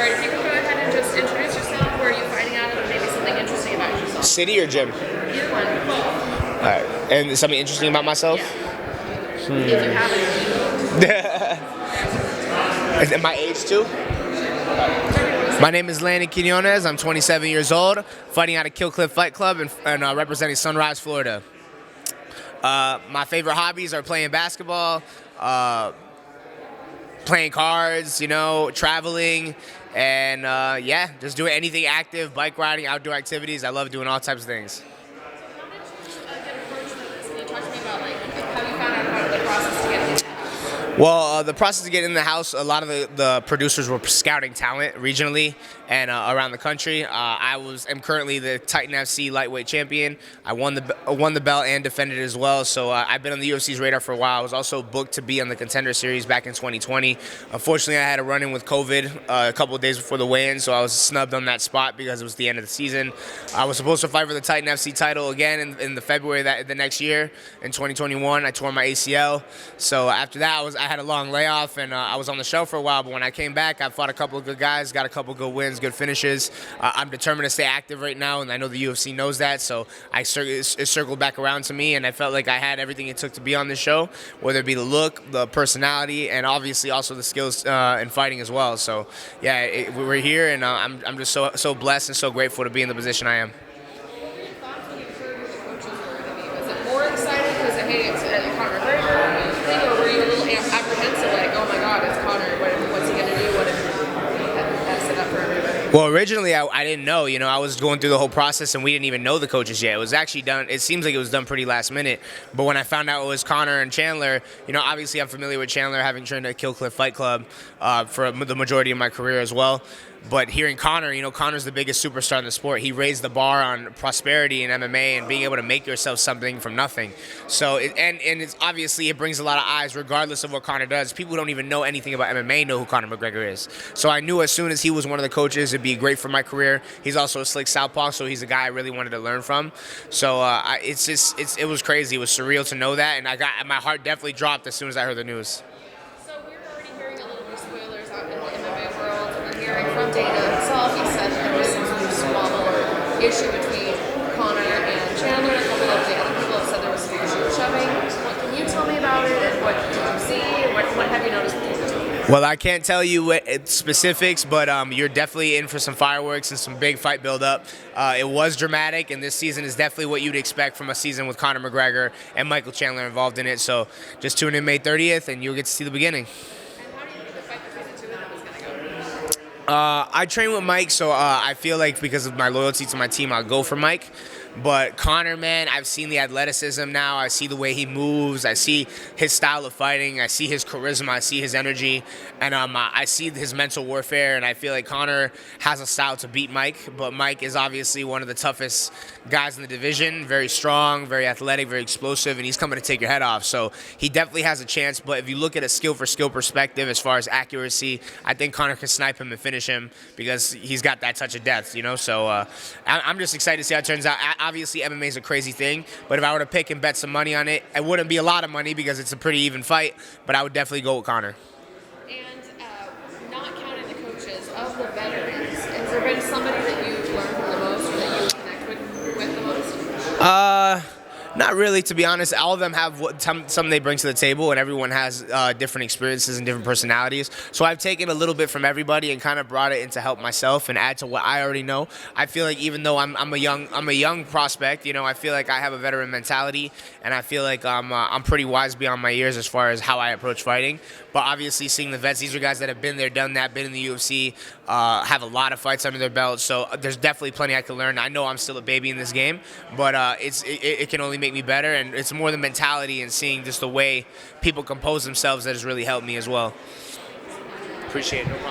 right, if you could go ahead and just introduce yourself, where are you fighting out of, and maybe something interesting about yourself. City or gym? Either one. All right. And something interesting about myself? Yeah. If you have any. And my age too? My name is Landon Quinones. I'm 27 years old, fighting out of Kill Cliff Fight Club and representing Sunrise, Florida. My favorite hobbies are playing basketball, playing cards, traveling, and just doing anything active, bike riding, outdoor activities. I love doing all types of things. Well, the process of getting in the house, a lot of the producers were scouting talent regionally and around the country. I am currently the Titan FC lightweight champion. I won the belt and defended it as well. So I've been on the UFC's radar for a while. I was also booked to be on the Contender Series back in 2020. Unfortunately, I had a run-in with COVID a couple of days before the weigh-in, so I was snubbed on that spot because it was the end of the season. I was supposed to fight for the Titan FC title again in the February the next year in 2021. I tore my ACL. So after that, I had a long layoff, and I was on the shelf for a while, but when I came back, I fought a couple of good guys, got a couple of good wins, good finishes. I'm determined to stay active right now, and I know the UFC knows that, so it circled back around to me, and I felt like I had everything it took to be on this show, whether it be the look, the personality, and obviously also the skills in fighting as well. So, yeah, we're here, and I'm just so blessed and so grateful to be in the position I am. What were your thoughts when you heard who the coaches were going to be? Was it more excited because, hey, it's Conor McGregor, or were you a little apprehensive, like, oh my God, it's Conor, what's he going to do? What if that's it up for everybody? Well, originally I didn't know. I was going through the whole process, and we didn't even know the coaches yet. It was actually done. It seems like it was done pretty last minute. But when I found out it was Conor and Chandler, obviously I'm familiar with Chandler, having trained at Kill Cliff Fight Club for the majority of my career as well. But hearing Conor, Conor's the biggest superstar in the sport. He raised the bar on prosperity in MMA and being able to make yourself something from nothing. So, it's obviously it brings a lot of eyes regardless of what Conor does. People who don't even know anything about MMA know who Conor McGregor is. So I knew as soon as he was one of the coaches, it'd be great for my career. He's also a slick southpaw, so he's a guy I really wanted to learn from. So it was crazy. It was surreal to know that, and my heart definitely dropped as soon as I heard the news. From Dana himself, he said there was some sort of small issue between Conor and Chandler. A couple of the other people have said there was some shoving. What can you tell me about it, and what did you see? What have you noticed between the two? Well, I can't tell you specifics, but you're definitely in for some fireworks and some big fight build-up. It was dramatic, and this season is definitely what you'd expect from a season with Conor McGregor and Michael Chandler involved in it. So just tune in May 30th, and you'll get to see the beginning. I train with Mike, so I feel like because of my loyalty to my team, I'll go for Mike. But Conor, man, I've seen the athleticism now. I see the way he moves. I see his style of fighting. I see his charisma. I see his energy. And I see his mental warfare. And I feel like Conor has a style to beat Mike. But Mike is obviously one of the toughest guys in the division. Very strong, very athletic, very explosive. And he's coming to take your head off. So he definitely has a chance. But if you look at a skill-for-skill perspective as far as accuracy, I think Conor can snipe him and finish him because he's got that touch of death, So I'm just excited to see how it turns out. Obviously, MMA is a crazy thing, but if I were to pick and bet some money on it, it wouldn't be a lot of money because it's a pretty even fight, but I would definitely go with Conor. And not counting the coaches, of the veterans, has there been somebody that you've learned from the most or that you connect with the most? Not really, to be honest. All of them have something they bring to the table, and everyone has different experiences and different personalities. So I've taken a little bit from everybody and kind of brought it in to help myself and add to what I already know. I feel like even though I'm a young prospect, I feel like I have a veteran mentality, and I feel like I'm pretty wise beyond my years as far as how I approach fighting. But obviously, seeing the vets, these are guys that have been there, done that, been in the UFC, have a lot of fights under their belt. So there's definitely plenty I can learn. I know I'm still a baby in this game, but it can only make me better, and it's more the mentality and seeing just the way people compose themselves that has really helped me as well. Appreciate it. No problem.